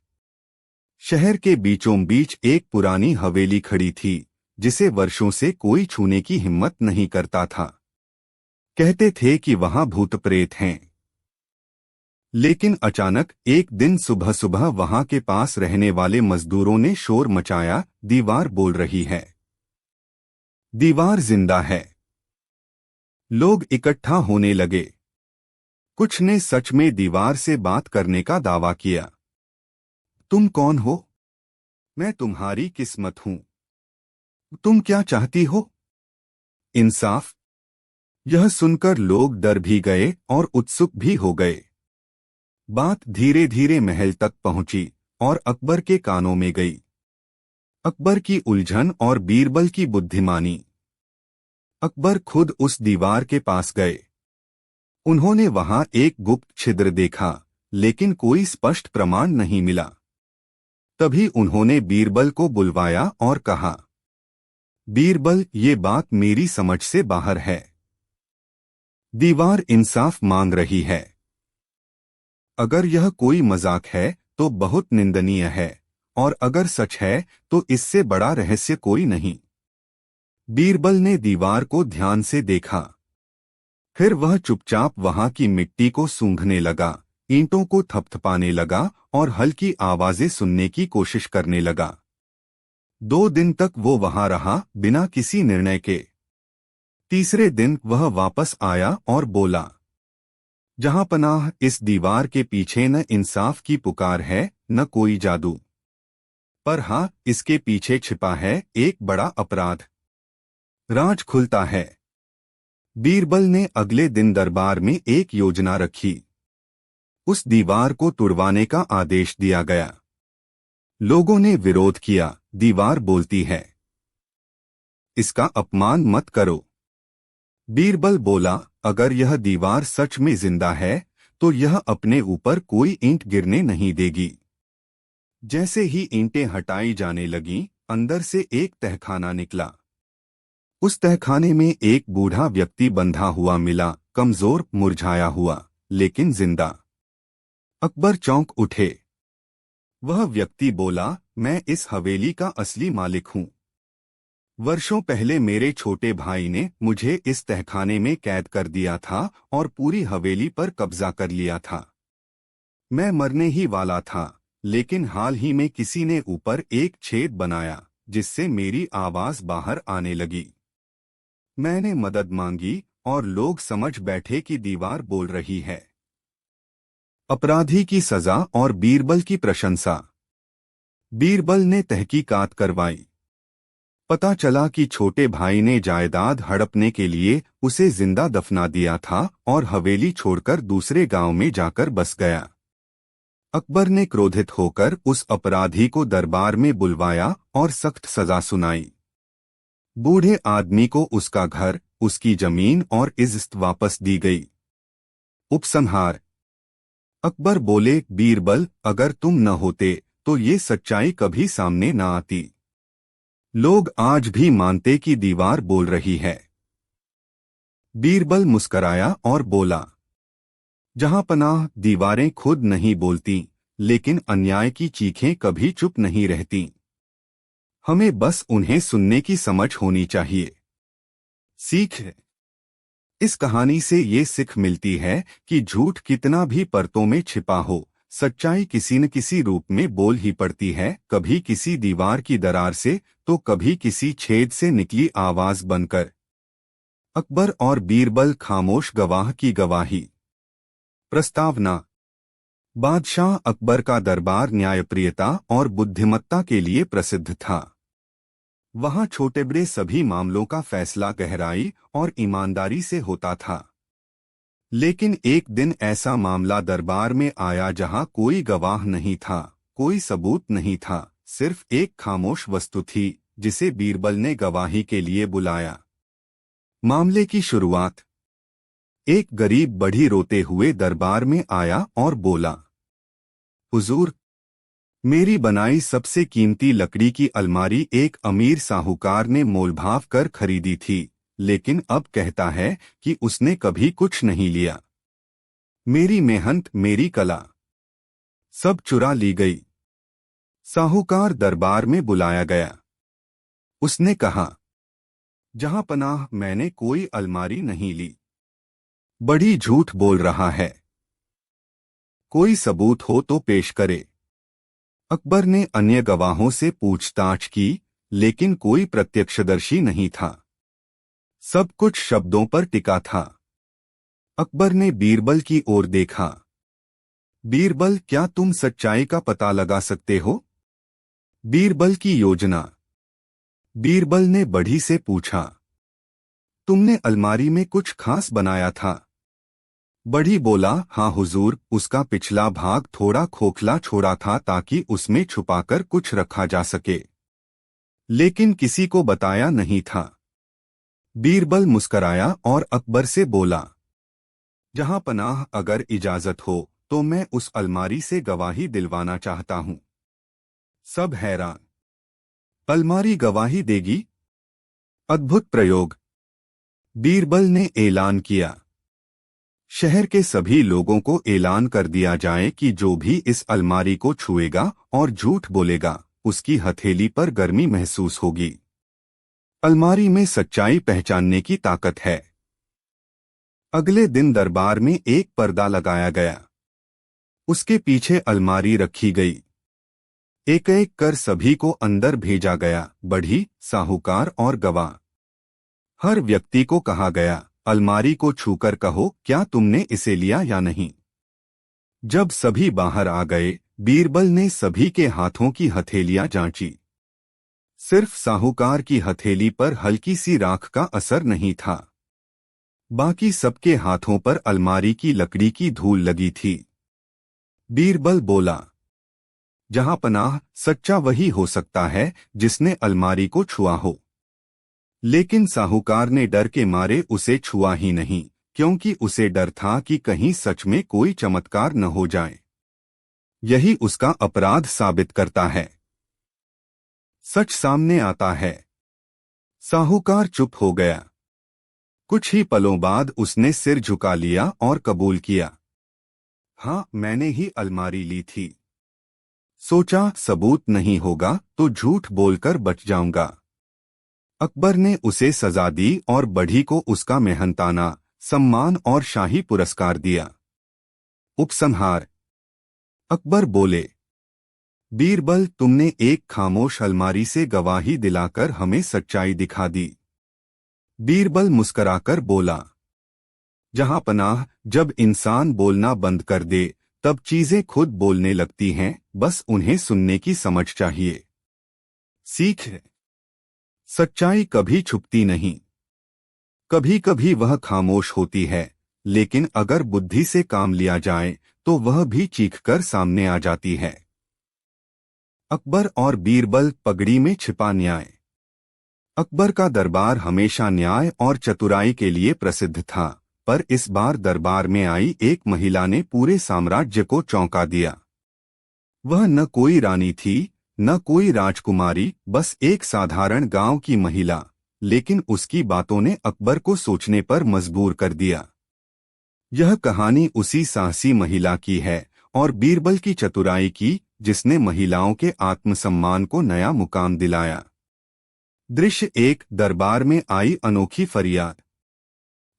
[SPEAKER 1] शहर के बीचों बीच एक पुरानी हवेली खड़ी थी, जिसे वर्षों से कोई छूने की हिम्मत नहीं करता था। कहते थे कि वहां भूत प्रेत हैं। लेकिन अचानक एक दिन सुबह सुबह वहां के पास रहने वाले मजदूरों ने शोर मचाया, दीवार बोल रही है। दीवार जिंदा है। लोग इकट्ठा होने लगे। कुछ ने सच में दीवार से बात करने का दावा किया। तुम कौन हो? मैं तुम्हारी किस्मत हूं। तुम क्या चाहती हो? इंसाफ। यह सुनकर लोग डर भी गए और उत्सुक भी हो गए। बात धीरे धीरे महल तक पहुंची और अकबर के कानों में गई। अकबर की उलझन और बीरबल की बुद्धिमानी। अकबर खुद उस दीवार के पास गए। उन्होंने वहां एक गुप्त छिद्र देखा, लेकिन कोई स्पष्ट प्रमाण नहीं मिला। तभी उन्होंने बीरबल को बुलवाया और कहा, बीरबल, ये बात मेरी समझ से बाहर है। दीवार इंसाफ मांग रही है। अगर यह कोई मजाक है तो बहुत निंदनीय है, और अगर सच है तो इससे बड़ा रहस्य कोई नहीं। बीरबल ने दीवार को ध्यान से देखा। फिर वह चुपचाप वहां की मिट्टी को सूंघने लगा, ईंटों को थपथपाने लगा और हल्की आवाजें सुनने की कोशिश करने लगा। 2 दिन तक वो वहां रहा, बिना किसी निर्णय के। तीसरे दिन वह वापस आया और बोला, जहां पनाह, इस दीवार के पीछे न इंसाफ की पुकार है, न कोई जादू। पर हाँ, इसके पीछे छिपा है एक बड़ा अपराध। राज खुलता है। बीरबल ने अगले दिन दरबार में एक योजना रखी। उस दीवार को तुड़वाने का आदेश दिया गया। लोगों ने विरोध किया। दीवार बोलती है, इसका अपमान मत करो। बीरबल बोला, अगर यह दीवार सच में जिंदा है तो यह अपने ऊपर कोई ईंट गिरने नहीं देगी। जैसे ही ईंटें हटाई जाने लगीं, अंदर से एक तहखाना निकला। उस तहखाने में एक बूढ़ा व्यक्ति बंधा हुआ मिला, कमजोर, मुरझाया हुआ, लेकिन जिंदा। अकबर चौंक उठे। वह व्यक्ति बोला, मैं इस हवेली का असली मालिक हूँ। वर्षों पहले मेरे छोटे भाई ने मुझे इस तहखाने में कैद कर दिया था और पूरी हवेली पर कब्जा कर लिया था। मैं मरने ही वाला था, लेकिन हाल ही में किसी ने ऊपर एक छेद बनाया जिससे मेरी आवाज बाहर आने लगी। मैंने मदद मांगी और लोग समझ बैठे कि दीवार बोल रही है। अपराधी की सजा और बीरबल की प्रशंसा। बीरबल ने तहकीकात करवाई। पता चला कि छोटे भाई ने जायदाद हड़पने के लिए उसे जिंदा दफना दिया था और हवेली छोड़कर दूसरे गांव में जाकर बस गया। अकबर ने क्रोधित होकर उस अपराधी को दरबार में बुलवाया और सख्त सजा सुनाई। बूढ़े आदमी को उसका घर, उसकी जमीन और इज्जत वापस दी गई। उपसंहार। अकबर बोले, बीरबल, अगर तुम न होते तो ये सच्चाई कभी सामने न आती। लोग आज भी मानते कि दीवार बोल रही है। बीरबल मुस्कराया और बोला, जहां पनाह, दीवारें खुद नहीं बोलती, लेकिन अन्याय की चीखें कभी चुप नहीं रहती। हमें बस उन्हें सुनने की समझ होनी चाहिए। सीख। इस कहानी से ये सीख मिलती है कि झूठ कितना भी परतों में छिपा हो, सच्चाई किसी न किसी रूप में बोल ही पड़ती है, कभी किसी दीवार की दरार से तो कभी किसी छेद से निकली आवाज बनकर। अकबर और बीरबल खामोश गवाह की गवाही। प्रस्तावना। बादशाह अकबर का दरबार न्यायप्रियता और बुद्धिमत्ता के लिए प्रसिद्ध था। वहां छोटे बड़े सभी मामलों का फैसला गहराई और ईमानदारी से होता था। लेकिन एक दिन ऐसा मामला दरबार में आया जहां कोई गवाह नहीं था, कोई सबूत नहीं था, सिर्फ एक खामोश वस्तु थी जिसे बीरबल ने गवाही के लिए बुलाया। मामले की शुरुआत। एक गरीब बढ़ी रोते हुए दरबार में आया और बोला, हुजूर, मेरी बनाई सबसे कीमती लकड़ी की अलमारी एक अमीर साहूकार ने मोलभाव कर खरीदी थी, लेकिन अब कहता है कि उसने कभी कुछ नहीं लिया। मेरी मेहनत, मेरी कला सब चुरा ली गई। साहूकार दरबार में बुलाया गया। उसने कहा, जहां पनाह, मैंने कोई अलमारी नहीं ली। बड़ी झूठ बोल रहा है। कोई सबूत हो तो पेश करे। अकबर ने अन्य गवाहों से पूछताछ की, लेकिन कोई प्रत्यक्षदर्शी नहीं था। सब कुछ शब्दों पर टिका था। अकबर ने बीरबल की ओर देखा। बीरबल, क्या तुम सच्चाई का पता लगा सकते हो? बीरबल की योजना। बीरबल ने बढ़ी से पूछा, तुमने अलमारी में कुछ खास बनाया था? बढ़ी बोला, हाँ हुजूर, उसका पिछला भाग थोड़ा खोखला छोड़ा था ताकि उसमें छुपाकर कुछ रखा जा सके, लेकिन किसी को बताया नहीं था। बीरबल मुस्कराया और अकबर से बोला, जहां पनाह, अगर इजाजत हो तो मैं उस अलमारी से गवाही दिलवाना चाहता हूं। सब हैरान। अलमारी गवाही देगी? अद्भुत प्रयोग। बीरबल ने ऐलान किया, शहर के सभी लोगों को ऐलान कर दिया जाए कि जो भी इस अलमारी को छुएगा और झूठ बोलेगा, उसकी हथेली पर गर्मी महसूस होगी। अलमारी में सच्चाई पहचानने की ताकत है। अगले दिन दरबार में एक पर्दा लगाया गया। उसके पीछे अलमारी रखी गई। एक एक कर सभी को अंदर भेजा गया, बढ़ी, साहूकार और गवाह। हर व्यक्ति को कहा गया, अलमारी को छूकर कहो क्या तुमने इसे लिया या नहीं। जब सभी बाहर आ गए, बीरबल ने सभी के हाथों की हथेलियां जांची। सिर्फ साहूकार की हथेली पर हल्की सी राख का असर नहीं था। बाकी सबके हाथों पर अलमारी की लकड़ी की धूल लगी थी। बीरबल बोला, जहां पनाह, सच्चा वही हो सकता है जिसने अलमारी को छुआ हो। लेकिन साहूकार ने डर के मारे उसे छुआ ही नहीं, क्योंकि उसे डर था कि कहीं सच में कोई चमत्कार न हो जाए। यही उसका अपराध साबित करता है। सच सामने आता है। साहूकार चुप हो गया। कुछ ही पलों बाद उसने सिर झुका लिया और कबूल किया, हाँ, मैंने ही अलमारी ली थी। सोचा सबूत नहीं होगा तो झूठ बोलकर बच जाऊंगा। अकबर ने उसे सजा दी और बढ़ी को उसका मेहनताना, सम्मान और शाही पुरस्कार दिया। उपसंहार। अकबर बोले, बीरबल, तुमने एक खामोश अलमारी से गवाही दिलाकर हमें सच्चाई दिखा दी। बीरबल मुस्कराकर बोला, जहां पनाह, जब इंसान बोलना बंद कर दे तब चीजें खुद बोलने लगती हैं, बस उन्हें सुनने की समझ चाहिए। सीख। सच्चाई कभी छुपती नहीं। कभी कभी वह खामोश होती है, लेकिन अगर बुद्धि से काम लिया जाए तो वह भी चीखकर सामने आ जाती है। अकबर और बीरबल, पगड़ी में छिपा न्याय। अकबर का दरबार हमेशा न्याय और चतुराई के लिए प्रसिद्ध था, पर इस बार दरबार में आई एक महिला ने पूरे साम्राज्य को चौंका दिया। वह न कोई रानी थी, न कोई राजकुमारी, बस एक साधारण गांव की महिला, लेकिन उसकी बातों ने अकबर को सोचने पर मजबूर कर दिया। यह कहानी उसी साहसी महिला की है और बीरबल की चतुराई की, जिसने महिलाओं के आत्मसम्मान को नया मुकाम दिलाया। दृश्य एक। दरबार में आई अनोखी फरियाद।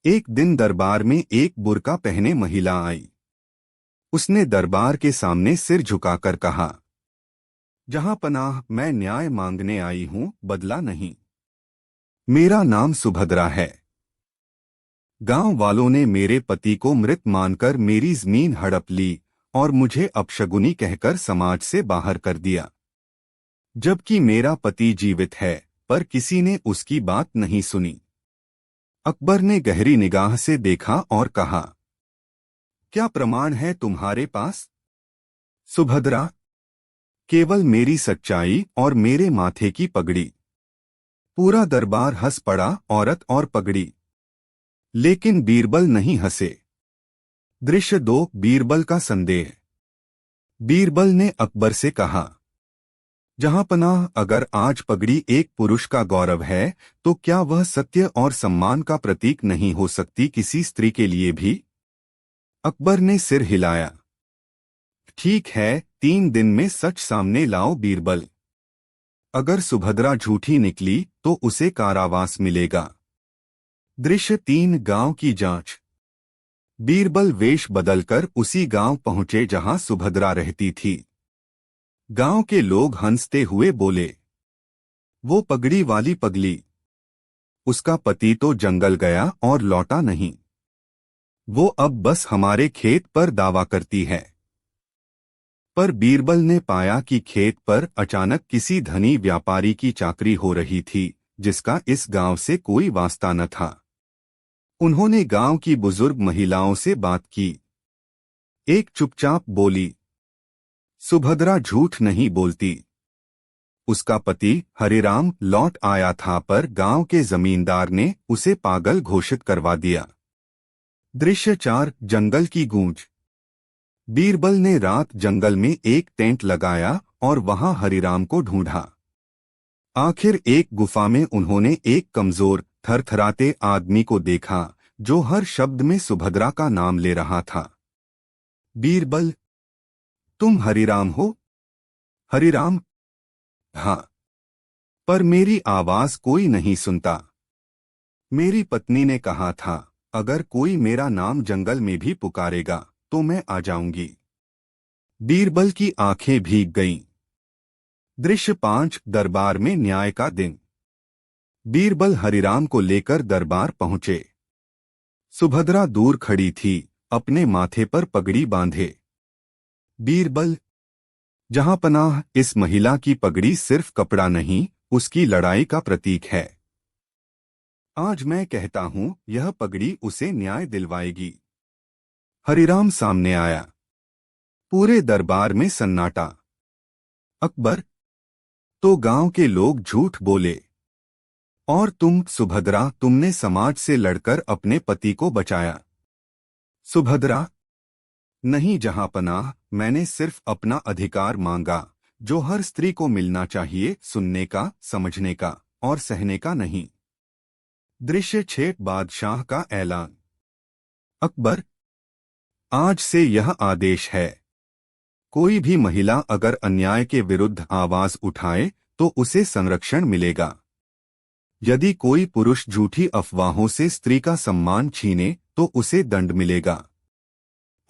[SPEAKER 1] एक दिन दरबार में एक बुर्का पहने महिला आई। उसने दरबार के सामने सिर झुकाकर कहा, जहां पनाह, मैं न्याय मांगने आई हूं, बदला नहीं। मेरा नाम सुभद्रा है। गांव वालों ने मेरे पति को मृत मानकर मेरी जमीन हड़प ली और मुझे अपशगुनी कहकर समाज से बाहर कर दिया, जबकि मेरा पति जीवित है, पर किसी ने उसकी बात नहीं सुनी। अकबर ने गहरी निगाह से देखा और कहा, क्या प्रमाण है तुम्हारे पास? सुभद्रा, केवल मेरी सच्चाई और मेरे माथे की पगड़ी। पूरा दरबार हंस पड़ा, औरत और पगड़ी। लेकिन बीरबल नहीं हंसे। दृश्य दो। बीरबल का संदेह। बीरबल ने अकबर से कहा, जहां पनाह, अगर आज पगड़ी एक पुरुष का गौरव है, तो क्या वह सत्य और सम्मान का प्रतीक नहीं हो सकती किसी स्त्री के लिए भी? अकबर ने सिर हिलाया। ठीक है, 3 दिन में सच सामने लाओ बीरबल। अगर सुभद्रा झूठी निकली तो उसे कारावास मिलेगा। दृश्य 3। गांव की जांच। बीरबल वेश बदलकर उसी गांव पहुंचे जहां सुभद्रा रहती थी। गांव के लोग हंसते हुए बोले, वो पगड़ी वाली पगली। उसका पति तो जंगल गया और लौटा नहीं। वो अब बस हमारे खेत पर दावा करती है। पर बीरबल ने पाया कि खेत पर अचानक किसी धनी व्यापारी की चाकरी हो रही थी, जिसका इस गांव से कोई वास्ता न था। उन्होंने गांव की बुजुर्ग महिलाओं से बात की। एक चुपचाप बोली, सुभद्रा झूठ नहीं बोलती। उसका पति हरिराम लौट आया था, पर गांव के जमींदार ने उसे पागल घोषित करवा दिया। दृश्य 4। जंगल की गूंज। बीरबल ने रात जंगल में एक टेंट लगाया और वहां हरिराम को ढूंढा। आखिर एक गुफा में उन्होंने एक कमजोर, थरथराते आदमी को देखा, जो हर शब्द में सुभद्रा का नाम ले रहा था। बीरबल, तुम हरिराम हो? हरिराम, हाँ। पर मेरी आवाज कोई नहीं सुनता। मेरी पत्नी ने कहा था, अगर कोई मेरा नाम जंगल में भी पुकारेगा तो मैं आ जाऊंगी। बीरबल की आंखें भीग गईं। दृश्य 5। दरबार में न्याय का दिन। बीरबल हरिराम को लेकर दरबार पहुंचे। सुभद्रा दूर खड़ी थी, अपने माथे पर पगड़ी बांधे। बीरबल, जहां पनाह, इस महिला की पगड़ी सिर्फ कपड़ा नहीं, उसकी लड़ाई का प्रतीक है। आज मैं कहता हूं, यह पगड़ी उसे न्याय दिलवाएगी। हरिराम सामने आया। पूरे दरबार में सन्नाटा। अकबर, तो गांव के लोग झूठ बोले। और तुम सुभद्रा, तुमने समाज से लड़कर अपने पति को बचाया। सुभद्रा, नहीं जहांपनाह, मैंने सिर्फ अपना अधिकार मांगा, जो हर स्त्री को मिलना चाहिए, सुनने का, समझने का और सहने का नहीं। दृश्य 6, बादशाह का ऐलान। अकबर, आज से यह आदेश है, कोई भी महिला अगर अन्याय के विरुद्ध आवाज उठाए तो उसे संरक्षण मिलेगा। यदि कोई पुरुष झूठी अफवाहों से स्त्री का सम्मान छीने तो उसे दंड मिलेगा।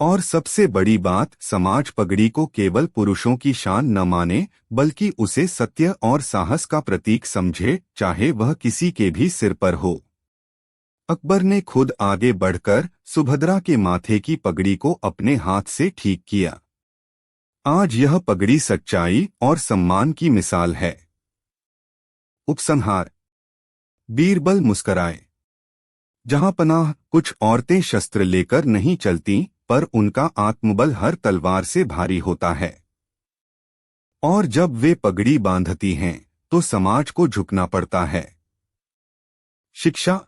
[SPEAKER 1] और सबसे बड़ी बात, समाज पगड़ी को केवल पुरुषों की शान न माने, बल्कि उसे सत्य और साहस का प्रतीक समझे, चाहे वह किसी के भी सिर पर हो। अकबर ने खुद आगे बढ़कर सुभद्रा के माथे की पगड़ी को अपने हाथ से ठीक किया। आज यह पगड़ी सच्चाई और सम्मान की मिसाल है। उपसंहार। बीरबल मुस्कराए। जहांपनाह, कुछ औरतें शस्त्र लेकर नहीं चलती, पर उनका आत्मबल हर तलवार से भारी होता है। और जब वे पगड़ी बांधती हैं तो समाज को झुकना पड़ता है। शिक्षा।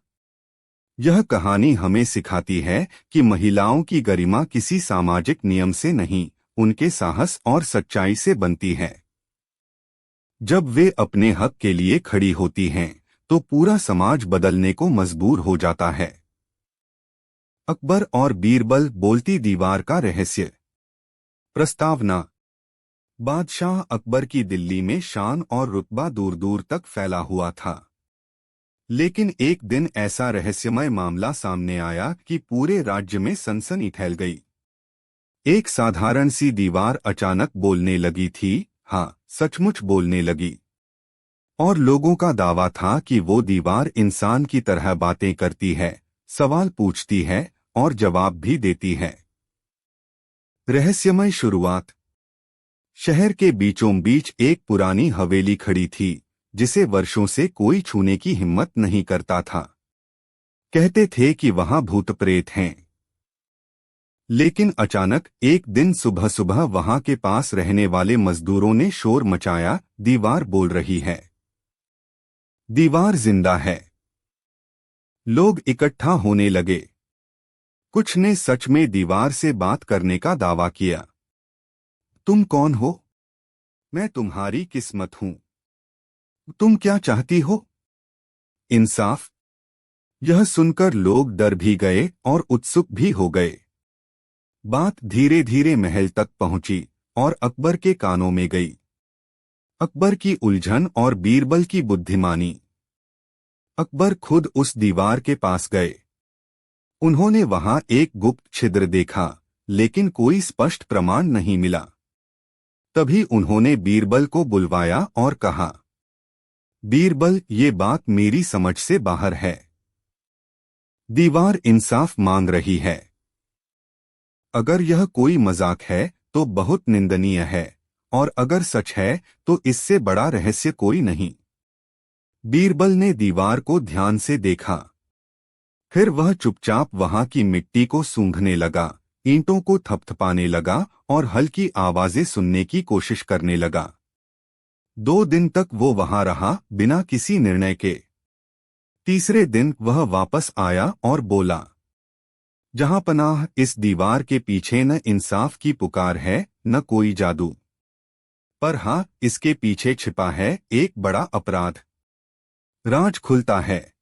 [SPEAKER 1] यह कहानी हमें सिखाती है कि महिलाओं की गरिमा किसी सामाजिक नियम से नहीं, उनके साहस और सच्चाई से बनती है। जब वे अपने हक के लिए खड़ी होती हैं तो पूरा समाज बदलने को मजबूर हो जाता है। अकबर और बीरबल, बोलती दीवार का रहस्य। प्रस्तावना। बादशाह अकबर की दिल्ली में शान और रुतबा दूर दूर तक फैला हुआ था। लेकिन एक दिन ऐसा रहस्यमय मामला सामने आया कि पूरे राज्य में सनसनी फैल गई। एक साधारण सी दीवार अचानक बोलने लगी थी, हाँ, सचमुच बोलने लगी। और लोगों का दावा था कि वो दीवार इंसान की तरह बातें करती है, सवाल पूछती है और जवाब भी देती है। रहस्यमय शुरुआत। शहर के बीचों बीच एक पुरानी हवेली खड़ी थी, जिसे वर्षों से कोई छूने की हिम्मत नहीं करता था। कहते थे कि वहां भूत प्रेत हैं। लेकिन अचानक एक दिन सुबह सुबह वहां के पास रहने वाले मजदूरों ने शोर मचाया, दीवार बोल रही है, दीवार जिंदा है। लोग इकट्ठा होने लगे। कुछ ने सच में दीवार से बात करने का दावा किया। तुम कौन हो? मैं तुम्हारी किस्मत हूं। तुम क्या चाहती हो? इंसाफ। यह सुनकर लोग डर भी गए और उत्सुक भी हो गए। बात धीरे धीरे महल तक पहुंची और अकबर के कानों में गई। अकबर की उलझन और बीरबल की बुद्धिमानी। अकबर खुद उस दीवार के पास गए। उन्होंने वहां एक गुप्त छिद्र देखा, लेकिन कोई स्पष्ट प्रमाण नहीं मिला। तभी उन्होंने बीरबल को बुलवाया और कहा, बीरबल, ये बात मेरी समझ से बाहर है। दीवार इंसाफ मांग रही है। अगर यह कोई मजाक है तो बहुत निंदनीय है, और अगर सच है तो इससे बड़ा रहस्य कोई नहीं। बीरबल ने दीवार को ध्यान से देखा। फिर वह चुपचाप वहां की मिट्टी को सूंघने लगा, ईंटों को थपथपाने लगा और हल्की आवाजें सुनने की कोशिश करने लगा। 2 दिन तक वो वहां रहा, बिना किसी निर्णय के। तीसरे दिन वह वापस आया और बोला, जहांपनाह, इस दीवार के पीछे न इंसाफ की पुकार है, न कोई जादू। पर हाँ, इसके पीछे छिपा है एक बड़ा अपराध। राज खुलता है।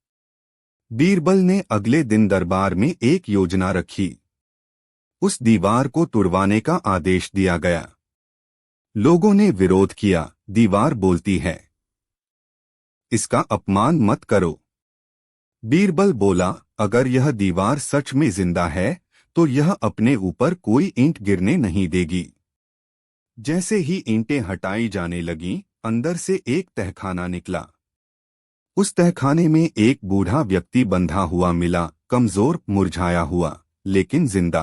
[SPEAKER 1] बीरबल ने अगले दिन दरबार में एक योजना रखी। उस दीवार को तुड़वाने का आदेश दिया गया। लोगों ने विरोध किया, दीवार बोलती है, इसका अपमान मत करो। बीरबल बोला, अगर यह दीवार सच में जिंदा है तो यह अपने ऊपर कोई ईंट गिरने नहीं देगी। जैसे ही ईंटें हटाई जाने लगीं, अंदर से एक तहखाना निकला। उस तहखाने में एक बूढ़ा व्यक्ति बंधा हुआ मिला, कमजोर, मुरझाया हुआ, लेकिन जिंदा।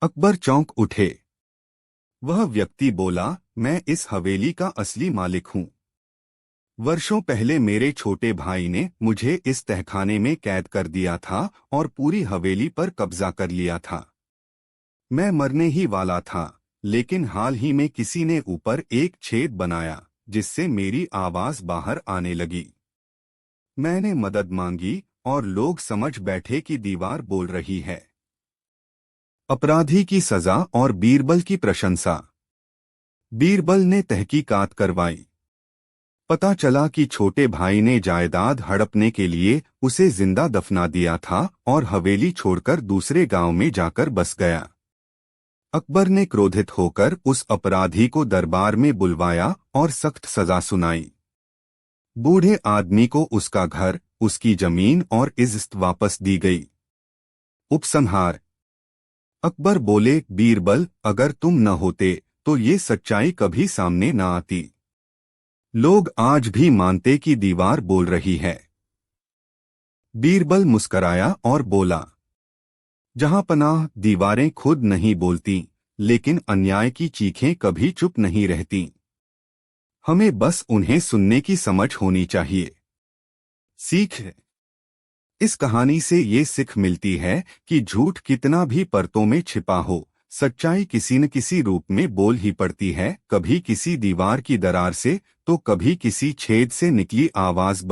[SPEAKER 1] अकबर चौंक उठे। वह व्यक्ति बोला, मैं इस हवेली का असली मालिक हूँ। वर्षों पहले मेरे छोटे भाई ने मुझे इस तहखाने में कैद कर दिया था और पूरी हवेली पर कब्जा कर लिया था। मैं मरने ही वाला था, लेकिन हाल ही में किसी ने ऊपर एक छेद बनाया, जिससे मेरी आवाज बाहर आने लगी। मैंने मदद मांगी और लोग समझ बैठे कि दीवार बोल रही है। अपराधी की सजा और बीरबल की प्रशंसा। बीरबल ने तहकीकात करवाई। पता चला कि छोटे भाई ने जायदाद हड़पने के लिए उसे जिंदा दफना दिया था और हवेली छोड़कर दूसरे गांव में जाकर बस गया। अकबर ने क्रोधित होकर उस अपराधी को दरबार में बुलवाया और सख्त सजा सुनाई। बूढ़े आदमी को उसका घर, उसकी जमीन और इज्जत वापस दी गई। उपसंहार। अकबर बोले, बीरबल, अगर तुम न होते तो ये सच्चाई कभी सामने न आती। लोग आज भी मानते कि दीवार बोल रही है। बीरबल मुस्कराया और बोला, जहां पनाह दीवारें खुद नहीं बोलती, लेकिन अन्याय की चीखें कभी चुप नहीं रहती। हमें बस उन्हें सुनने की समझ होनी चाहिए। सीख। इस कहानी से ये सीख मिलती है कि झूठ कितना भी परतों में छिपा हो, सच्चाई किसी न किसी रूप में बोल ही पड़ती है, कभी किसी दीवार की दरार से तो कभी किसी छेद से निकली आवाज बन